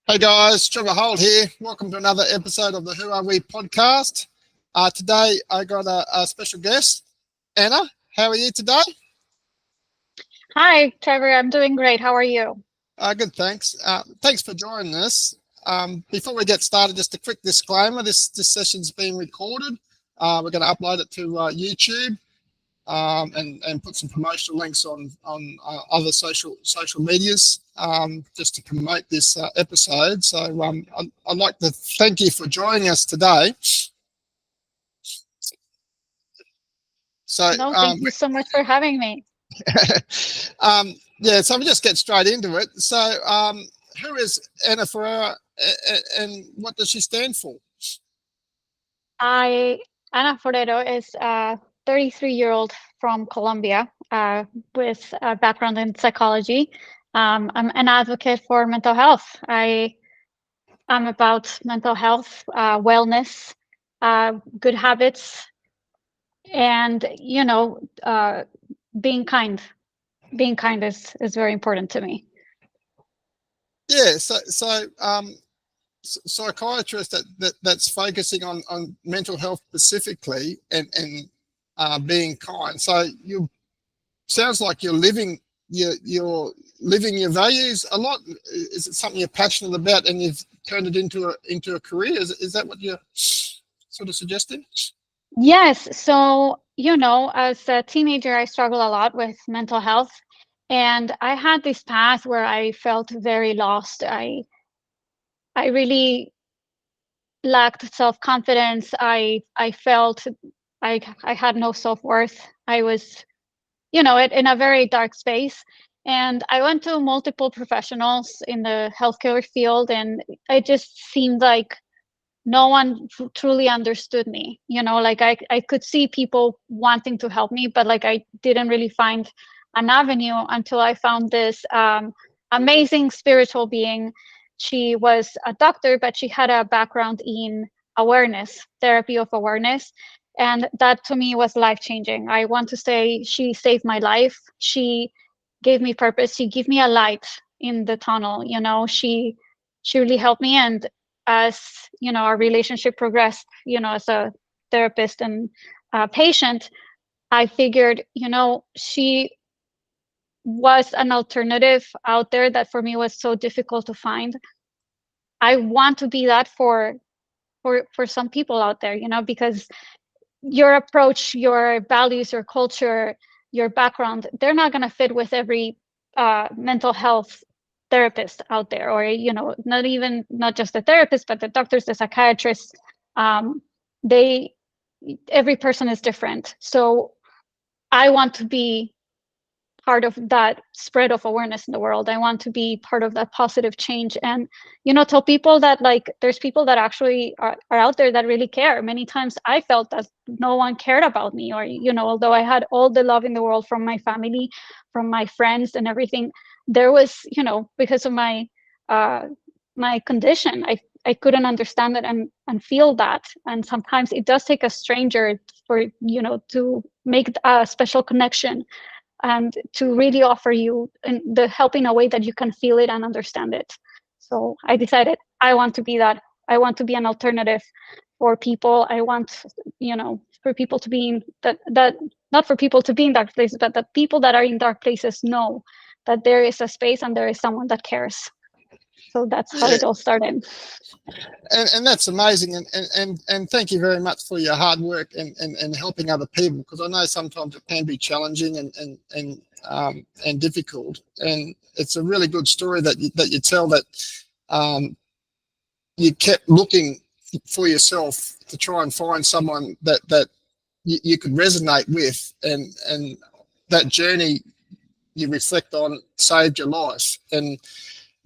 Hey guys, Trevor Holt here. Welcome to another episode of the Who Are We podcast. Today I got a special guest, Anna. How are you today? Hi, Trevor. I'm doing great. How are you? Good, thanks. Thanks for joining us. Before we get started, just a quick disclaimer: this session's being recorded. We're going to upload it to YouTube and put some promotional links on other social medias just to promote this episode. So I'd like to thank you for joining us today. So No, thank you so much for having me. yeah, so we'll just get straight into it. So who is Ana Forero and what does she stand for? I Ana Forero is a 33-year-old from Colombia with a background in psychology. I'm an advocate for mental health. I'm about mental health, wellness, good habits, and being kind. Being kind is very important to me. Yeah, psychiatrist that's focusing on mental health specifically and being kind. So you sounds like you're living your values a lot. Is it something you're passionate about and you've turned it into a career? Is that what you're sort of suggesting? Yes. So, as a teenager, I struggled a lot with mental health. And I had this path where I felt very lost. I really lacked self-confidence. I felt I had no self-worth. I was, in a very dark space. And I went to multiple professionals in the healthcare field, and it just seemed like no one truly understood me. Like I could see people wanting to help me, but like I didn't really find an avenue until I found this amazing spiritual being. She was a doctor, but she had a background in awareness, therapy of awareness. And that to me was life changing. I want to say she saved my life. She gave me purpose. She gave me a light in the tunnel. She really helped me. And as our relationship progressed, as a therapist and patient, I figured, she was an alternative out there that for me was so difficult to find. I want to be that for some people out there, because your approach, your values, your culture, your background, they're not going to fit with every mental health therapist out there, or not just the therapist, but the doctors, the psychiatrists. They Every person is different. So I want to be part of that spread of awareness in the world. I want to be part of that positive change, and tell people that like there's people that actually are out there that really care. Many times I felt that no one cared about me, or although I had all the love in the world from my family, from my friends and everything, there was, because of uh my condition, I couldn't understand it and feel that. And sometimes it does take a stranger for to make a special connection and to really offer you the help in a way that you can feel it and understand it. So I decided I want to be that. I want to be an alternative for people. I want, for people to be in that not for people to be in dark places, but that people that are in dark places know that there is a space and there is someone that cares. So that's how Yeah, it all started. and that's amazing. And thank you very much for your hard work and helping other people, because I know sometimes it can be challenging and difficult. And it's a really good story that you tell, that you kept looking for yourself to try and find someone that you could resonate with, and that journey you reflect on saved your life, and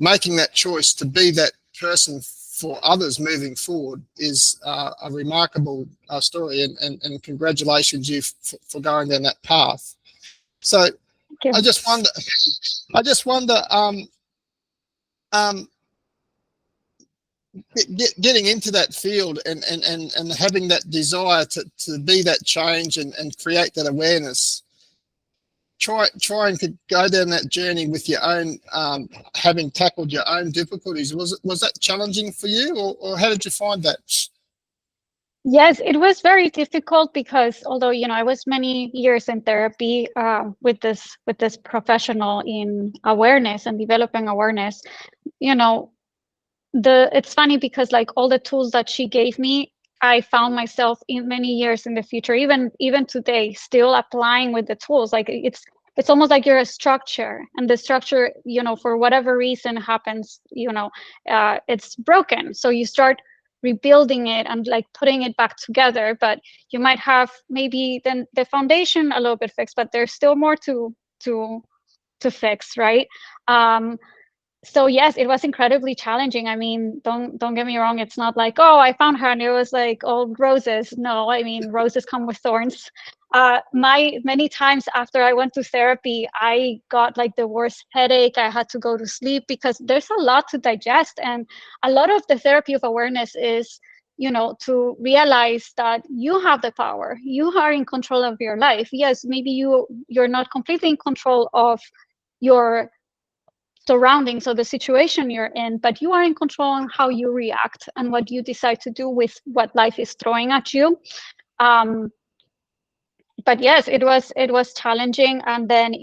making that choice to be that person for others moving forward is a remarkable story, and congratulations you for going down that path. So Thank you. I just wonder, I just wonder, um, getting into that field and having that desire to be that change and create that awareness. trying to go down that journey with your own, having tackled your own difficulties, was that challenging for you, or how did you find that? Yes, it was very difficult because although, I was many years in therapy with this professional in awareness and developing awareness, you know, it's funny because like all the tools that she gave me, I found myself in many years in the future, even today, still applying with the tools. Like it's almost like you're a structure, and the structure, for whatever reason happens, it's broken. So you start rebuilding it and like putting it back together, but you might have maybe then the foundation a little bit fixed, but there's still more to fix, right? So yes, it was incredibly challenging. I mean, don't get me wrong. It's not like, oh, I found her and it was like all roses. No, I mean, roses come with thorns. Many times after I went to therapy, I got like the worst headache. I had to go to sleep because there's a lot to digest. And a lot of the therapy of awareness is, to realize that you have the power. You are in control of your life. Yes, maybe you're not completely in control of your surroundings or the situation you're in, but you are in control on how you react and what you decide to do with what life is throwing at you. But yes, it was challenging. And then,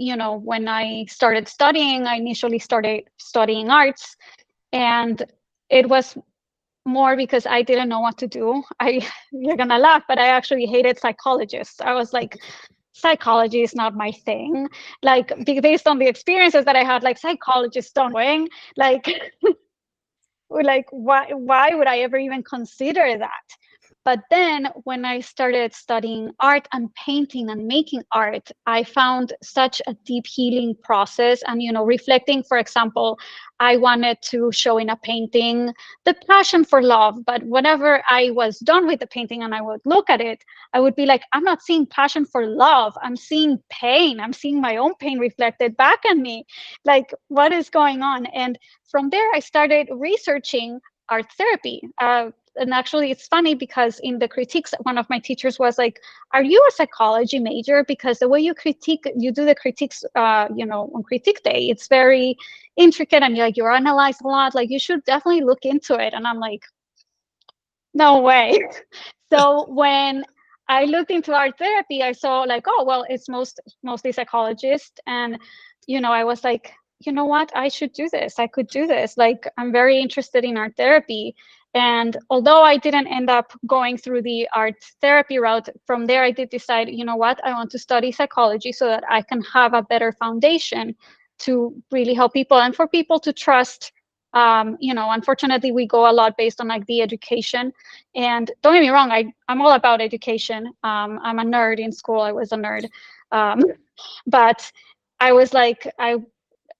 when I started studying, I initially started studying arts, and it was more because I didn't know what to do. You're gonna laugh, but I actually hated psychologists. I was like, psychology is not my thing. Like based on the experiences that I had, like psychologists don't wing. Like, like why would I ever even consider that? But then when I started studying art and painting and making art, I found such a deep healing process. And, reflecting, for example, I wanted to show in a painting the passion for love. But whenever I was done with the painting and I would look at it, I would be like, I'm not seeing passion for love. I'm seeing pain. I'm seeing my own pain reflected back at me. Like, what is going on? And from there, I started researching art therapy. And actually, it's funny because in the critiques, one of my teachers was like, are you a psychology major? Because the way you do the critiques, on critique day, it's very intricate and you analyze a lot. Like, you should definitely look into it. And I'm like, no way. So when I looked into art therapy, I saw like, oh, well, it's mostly psychologists. And, I was like, you know what? I should do this. I could do this. Like, I'm very interested in art therapy. And although I didn't end up going through the art therapy route, from there I did decide, you know what? I want to study psychology so that I can have a better foundation to really help people and for people to trust. Unfortunately, we go a lot based on like the education. And don't get me wrong, I'm all about education. I'm a nerd in school. I was a nerd. But I was like,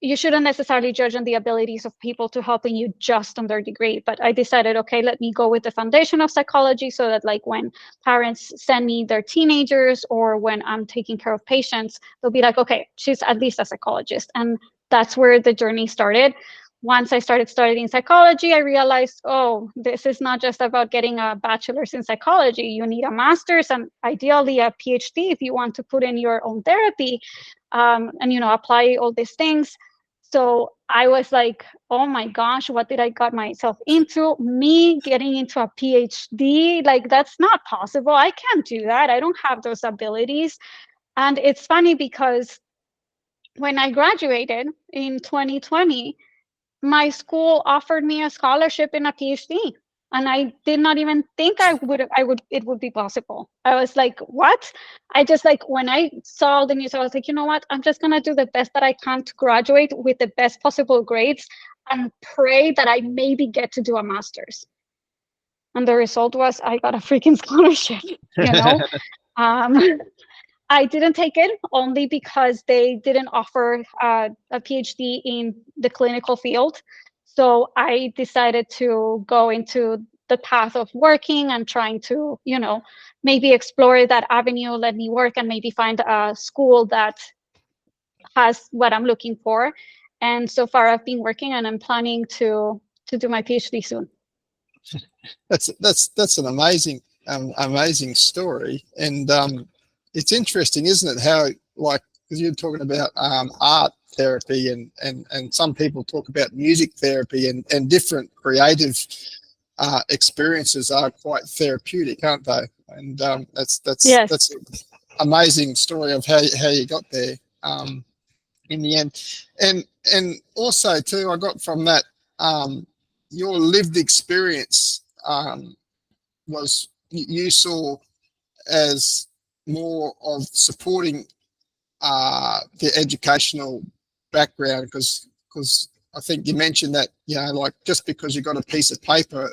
you shouldn't necessarily judge on the abilities of people to helping you just on their degree. But I decided, okay, let me go with the foundation of psychology so that like when parents send me their teenagers or when I'm taking care of patients, they'll be like, okay, she's at least a psychologist. And that's where the journey started. Once I started studying psychology, I realized, oh, this is not just about getting a bachelor's in psychology. You need a master's and ideally a PhD if you want to put in your own therapy and, apply all these things. So I was like, oh my gosh, what did I got myself into? Me getting into a PhD? Like, that's not possible. I can't do that. I don't have those abilities. And it's funny because when I graduated in 2020, my school offered me a scholarship in a PhD. And I did not even think it would be possible. I was like, what? I just like, when I saw the news, I was like, you know what? I'm just gonna do the best that I can to graduate with the best possible grades and pray that I maybe get to do a master's. And the result was I got a freaking scholarship, um, I didn't take it only because they didn't offer a PhD in the clinical field. So I decided to go into the path of working and trying to, maybe explore that avenue, let me work and maybe find a school that has what I'm looking for. And so far I've been working and I'm planning to do my PhD soon. That's an amazing story. And it's interesting, isn't it, how like because you're talking about art therapy, and some people talk about music therapy, and different creative experiences are quite therapeutic, aren't they? And Yes. that's an amazing story of how you got there in the end. And also too, I got from that, your lived experience was you saw as more of supporting the educational background, because I think you mentioned that, like, just because you got a piece of paper,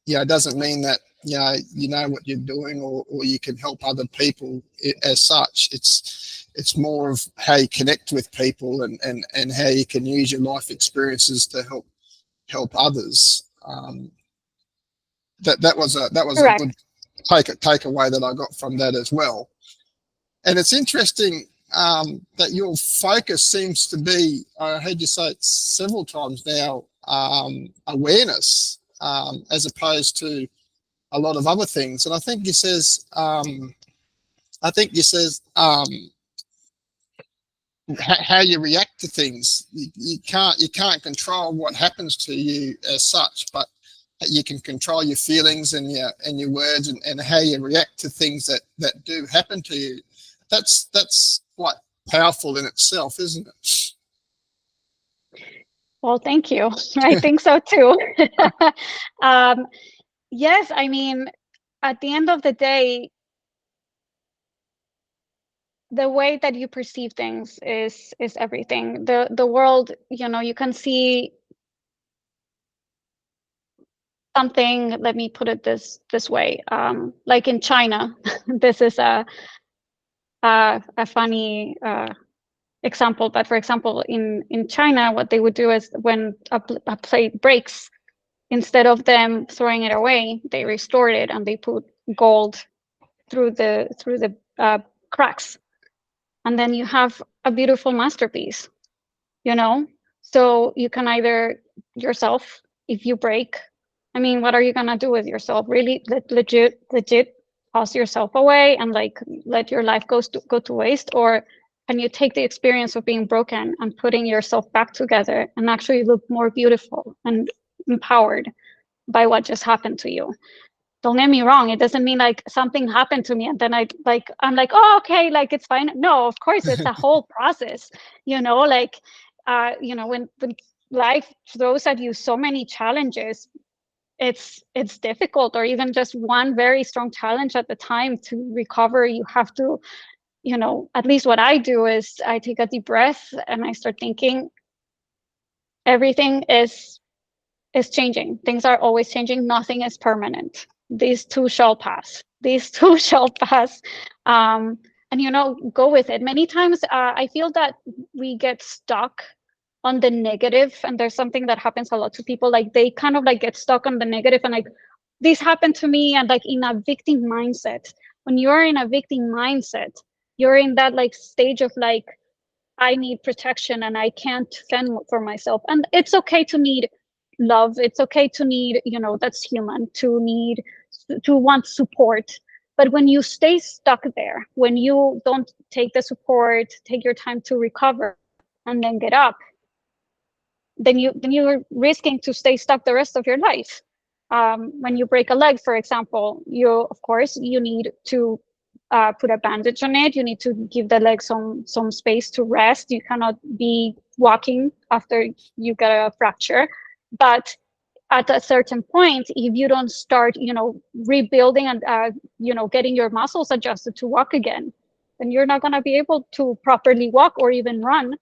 it doesn't mean that you know what you're doing, or you can help other people as such. It's more of how you connect with people, and how you can use your life experiences to help others. That was a Correct. good takeaway that I got from that as well. And it's interesting that your focus seems to be, I heard you say it several times now, awareness, as opposed to a lot of other things. And I think you says, how you react to things. You can't control what happens to you as such, but you can control your feelings and your words, and how you react to things that do happen to you. That's quite powerful in itself, isn't it? Well, thank you. I think so too. um, yes, I mean, at the end of the day, the way that you perceive things is everything. The world, you can see something. Let me put it this way. Like in China, this is a funny example, but for example, in China, what they would do is when a plate breaks, instead of them throwing it away, they restored it and they put gold through the cracks, and then you have a beautiful masterpiece. So you can either yourself, if you break, I mean, what are you gonna do with yourself? Really, legit toss yourself away and like let your life go to waste? Or can you take the experience of being broken and putting yourself back together and actually look more beautiful and empowered by what just happened to you? Don't get me wrong, it doesn't mean like something happened to me and then I'm like, oh, okay, like it's fine. No, of course it's a whole process. Like when life throws at you so many challenges, it's difficult. Or even just one very strong challenge at the time, to recover, you have to, at least what I do is I take a deep breath and I start thinking everything is changing. Things are always changing. Nothing is permanent. These too shall pass. These too shall pass. And go with it. Many times I feel that we get stuck on the negative, and there's something that happens a lot to people. Like they kind of like get stuck on the negative and like, this happened to me, and like in a victim mindset. When you're in a victim mindset, you're in that like stage of like, I need protection and I can't fend for myself. And it's okay to need love. It's okay to need, that's human, to want support. But when you stay stuck there, when you don't take the support, take your time to recover and then get up, then you're risking to stay stuck the rest of your life. When you break a leg, for example, of course you need to put a bandage on it. You need to give the leg some space to rest. You cannot be walking after you get a fracture. But at a certain point, if you don't start, rebuilding and getting your muscles adjusted to walk again, then you're not going to be able to properly walk or even run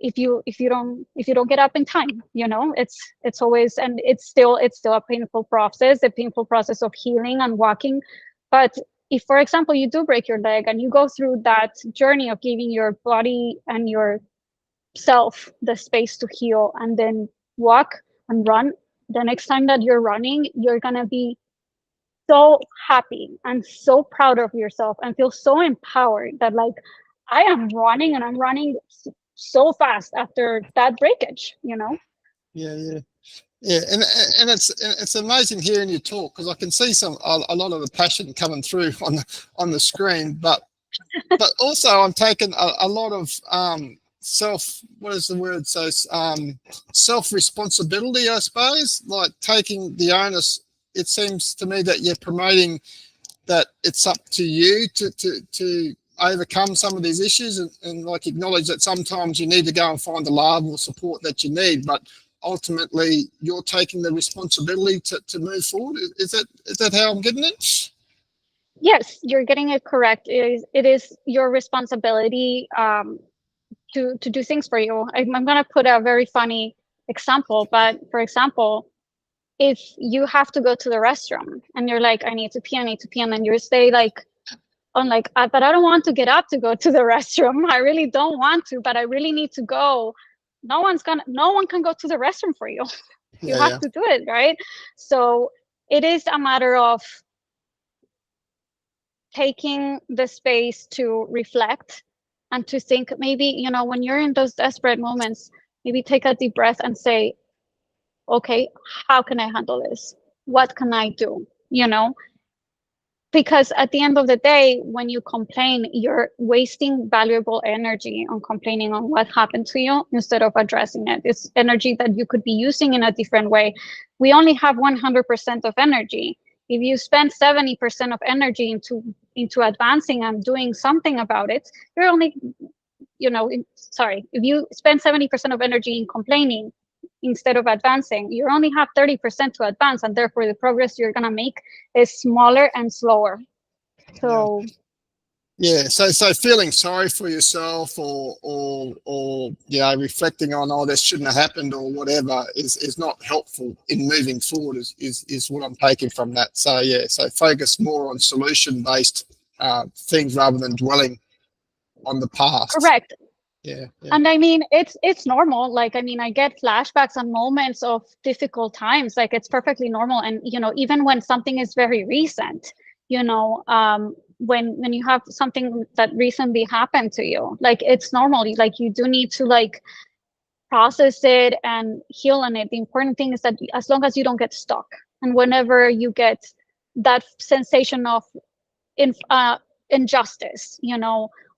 if you don't get up in time. It's always, and it's still a painful process, of healing and walking. But if, for example, you do break your leg and you go through that journey of giving your body and yourself the space to heal and then walk and run, the next time that you're running, you're going to be so happy and so proud of yourself and feel so empowered that like, I am running and I'm running so fast after that breakage. Yeah. Yeah, and it's amazing hearing you talk, because I can see a lot of the passion coming through on the screen. But but also I'm taking a lot of what is the word? So self responsibility, I suppose, like taking the onus. It seems to me that you're promoting that it's up to you to overcome some of these issues and like acknowledge that sometimes you need to go and find the love or support that you need, but ultimately you're taking the responsibility to move forward. Is that how I'm getting it? Yes, you're getting it correct. It is your responsibility to do things for you. I'm going to put a very funny example, but for example, if you have to go to the restroom and you're like, I need to pee, and then you stay like on like, but I don't want to get up to go to the restroom. I really don't want to, but I really need to go. No one can go to the restroom for you. You Yeah, have yeah, to do it, right? So it is a matter of taking the space to reflect and to think. Maybe, when you're in those desperate moments, maybe take a deep breath and say, okay, how can I handle this? What can I do? Because at the end of the day, when you complain, you're wasting valuable energy on complaining on what happened to you instead of addressing it. It's energy that you could be using in a different way. We only have 100% of energy. If you spend 70% of energy into advancing and doing something about it, you're only, if you spend 70% of energy in complaining instead of advancing, you only have 30% to advance, and therefore the progress you're going to make is smaller and slower. yeah. So Yeah, so feeling sorry for yourself or reflecting on, oh, this shouldn't have happened or whatever is not helpful in moving forward is what I'm taking from that. So yeah, so focus more on solution based things rather than dwelling on the past. correct. Yeah, yeah, And I mean, it's normal. Like, I mean, I get flashbacks and moments of difficult times. Like, it's perfectly normal. And even when something is very recent, when you have something that recently happened to you, like, it's normal. Like, you do need to like process it and heal on it. The important thing is that as long as you don't get stuck, and whenever you get that sensation of in, injustice,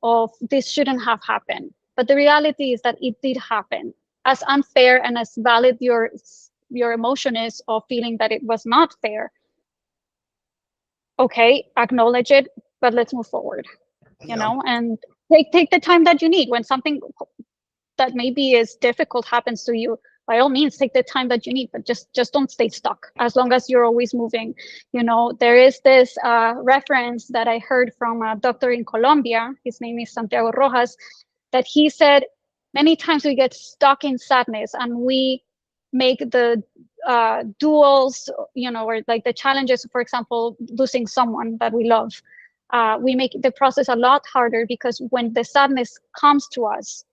of this shouldn't have happened. But the reality is that it did happen. As unfair and as valid your emotion is of feeling that it was not fair, okay, acknowledge it, but let's move forward, yeah, and take the time that you need. When something that maybe is difficult happens to you, by all means take the time that you need, but just don't stay stuck. As long as you're always moving. There is this reference that I heard from a doctor in Colombia. His name is Santiago Rojas, that he said many times we get stuck in sadness and we make the duels, or like the challenges, for example, losing someone that we love, we make the process a lot harder, because when the sadness comes to us,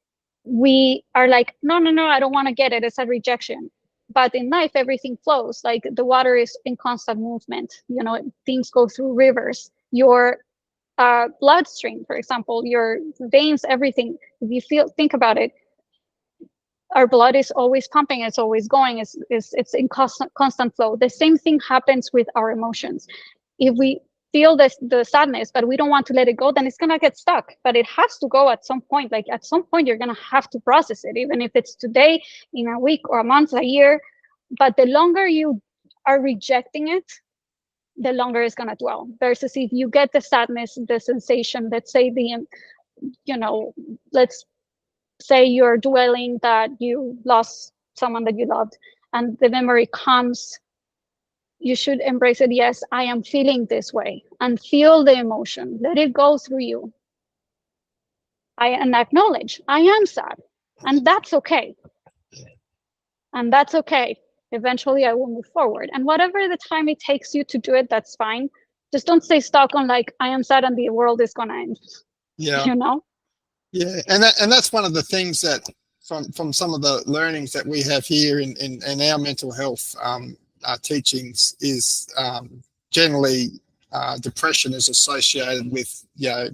we are like, no, no, no, I don't want to get it. It's a rejection. But in life, everything flows. Like, the water is in constant movement. Things go through rivers. Your bloodstream, for example, your veins, everything. If you think about it, our blood is always pumping. It's always going. It's in constant flow. The same thing happens with our emotions. If we feel the sadness, but we don't want to let it go, then it's going to get stuck. But it has to go at some point. Like, at some point, you're going to have to process it, even if it's today, in a week, or a month, a year. But the longer you are rejecting it, the longer it's going to dwell. Versus if you get the sadness, the sensation, let's say let's say you're dwelling that you lost someone that you loved, and the memory comes, you should embrace it. Yes, I am feeling this way, and feel the emotion. Let it go through you. And acknowledge, I am sad, and that's okay. And that's okay. Eventually, I will move forward. And whatever the time it takes you to do it, that's fine. Just don't stay stuck on like, I am sad and the world is gonna end. yeah, You know? yeah. And that's one of the things that from some of the learnings that we have here in our mental health teachings is generally depression is associated with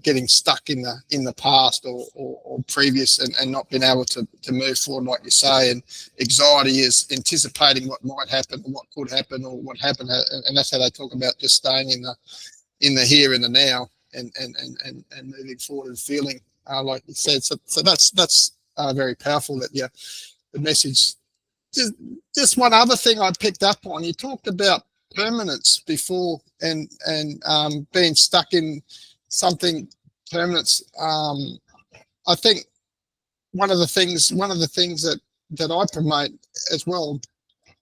getting stuck in the past or previous and not being able to move forward, like you say. And anxiety is anticipating what might happen or what could happen or what happened, and that's how they talk about just staying in the here and the now. and moving forward and feeling like you said. So that's very powerful. That the message. Just one other thing I picked up on. You talked about permanence before, and being stuck in something permanence. I think one of the things that I promote as well,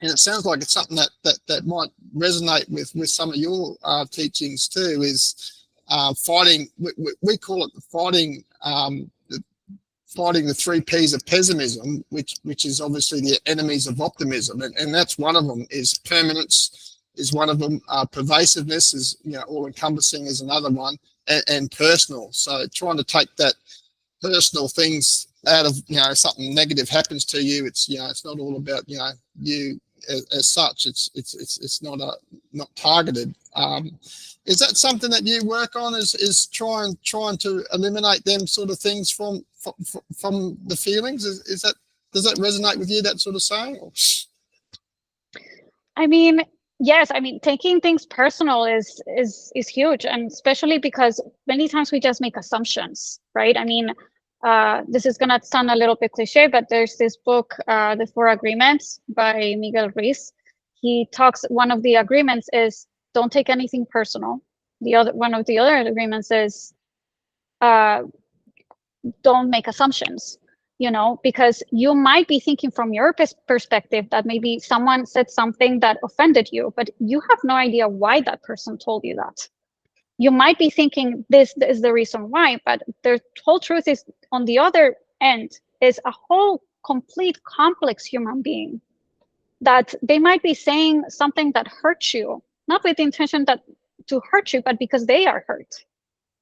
and it sounds like it's something that might resonate with some of your teachings too, is fighting. We call it fighting the three P's of pessimism, which is obviously the enemies of optimism, and that's one of them. Is permanence is one of them. Pervasiveness is, all encompassing is another one, and personal. So trying to take that personal things out of, something negative happens to you. It's it's not all about you as such. It's not targeted. Is that something that you work on? Is trying to eliminate them sort of things from the feelings? Is that, does that resonate with you, that sort of saying? I mean, yes. I mean, taking things personal is huge, and especially because many times we just make assumptions, right? I mean, this is gonna sound a little bit cliche, but there's this book, The Four Agreements by Miguel Ruiz. He talks, one of the agreements is don't take anything personal. One of the other agreements is don't make assumptions, because you might be thinking from your perspective that maybe someone said something that offended you, but you have no idea why that person told you that. You might be thinking this is the reason why, but the whole truth is, on the other end is a whole complete complex human being, that they might be saying something that hurts you, not with the intention to hurt you, but because they are hurt,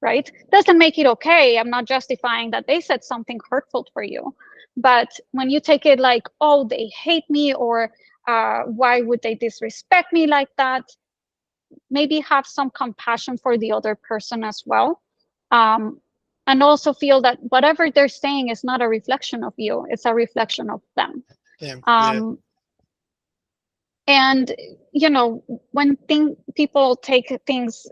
right? Doesn't make it okay. I'm not justifying that they said something hurtful for you, but when you take it like, oh, they hate me, or why would they disrespect me like that? Maybe have some compassion for the other person as well. And also feel that whatever they're saying is not a reflection of you, it's a reflection of them. Yeah. And, when people take things,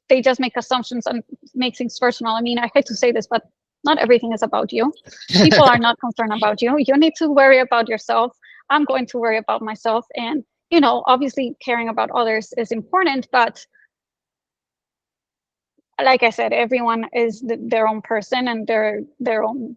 they just make assumptions and make things personal. I mean, I hate to say this, but not everything is about you. People are not concerned about you. You need to worry about yourself. I'm going to worry about myself. And, obviously caring about others is important, but like I said, everyone is their own person, and their own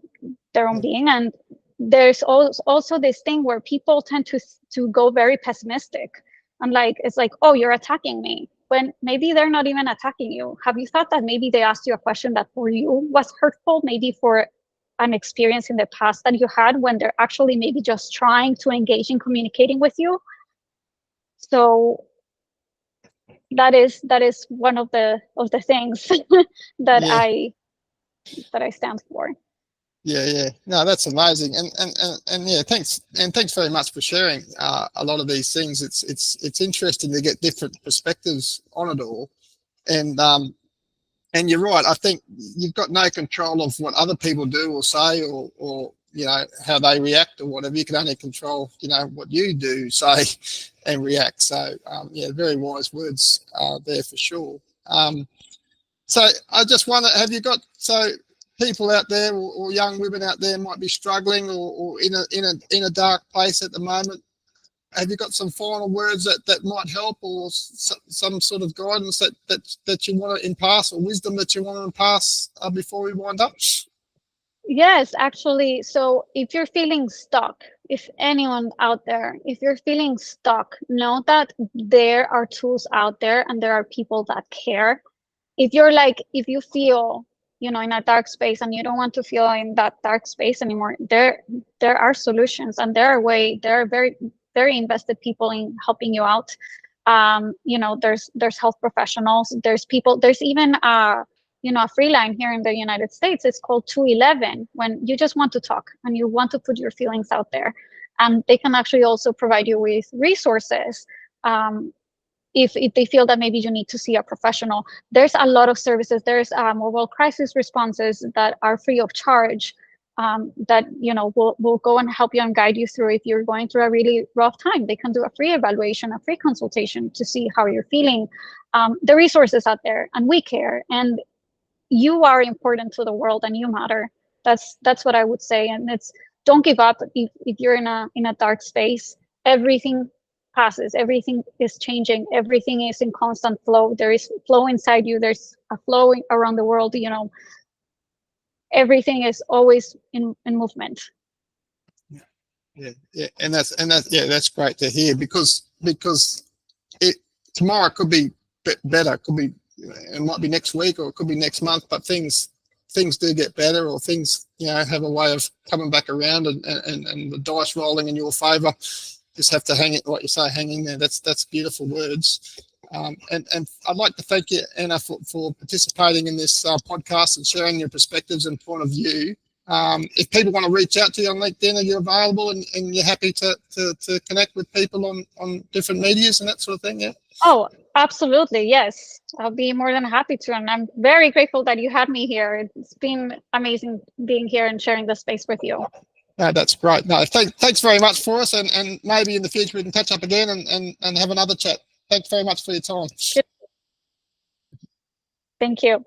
being. And there's also this thing where people tend to go very pessimistic, and it's like, oh, you're attacking me, when maybe they're not even attacking you. Have you thought that maybe they asked you a question that for you was hurtful, maybe for an experience in the past that you had, when they're actually maybe just trying to engage in communicating with you? So that is one of the things that Yeah. I stand for. Yeah. No, that's amazing, and yeah, thanks very much for sharing a lot of these things. It's interesting to get different perspectives on it all, and you're right. I think you've got no control of what other people do or say, or how they react or whatever. You can only control what you do, say, and react. So yeah, very wise words there for sure. So I just wonder, have you got people out there, or young women out there might be struggling, or in a dark place at the moment? Have you got some final words that might help, or some sort of guidance that you want to impass, or wisdom that you want to impass before we wind up? Yes, actually. So if you're feeling stuck, if anyone out there, if you're feeling stuck, know that there are tools out there, and there are people that care. If you feel, in a dark space, and you don't want to feel in that dark space anymore, there are solutions, and there are very, very invested people in helping you out. There's health professionals, there's even a free line here in the United States. It's called 211, when you just want to talk and you want to put your feelings out there, and they can actually also provide you with resources. If they feel that maybe you need to see a professional, there's a lot of services. There's mobile crisis responses that are free of charge, that will go and help you and guide you through if you're going through a really rough time. They can do a free evaluation, a free consultation to see how you're feeling. The resources out there, and we care. And you are important to the world and you matter. That's what I would say. And it's, don't give up if you're in a dark space. Everything passes, everything is changing, everything is in constant flow. There is flow inside you, there's a flow around the world, you know. Everything is always in movement. Yeah, and that's yeah, that's great to hear, because it, tomorrow could be better, could be, it might be next week or it could be next month, but things do get better, or things, you know, have a way of coming back around, and the dice rolling in your favor. Just have to hang it, like you say, hang in there. That's beautiful words. And I'd like to thank you, Ana, for participating in this podcast and sharing your perspectives and point of view. If people want to reach out to you on LinkedIn, are you available, and you're happy to connect with people on different medias and that sort of thing? Yeah. Oh, absolutely. Yes. I'll be more than happy to. And I'm very grateful that you had me here. It's been amazing being here and sharing this space with you. No, that's great. No, thanks very much for us, and maybe in the future we can catch up again and have another chat. Thanks very much for your time. Thank you.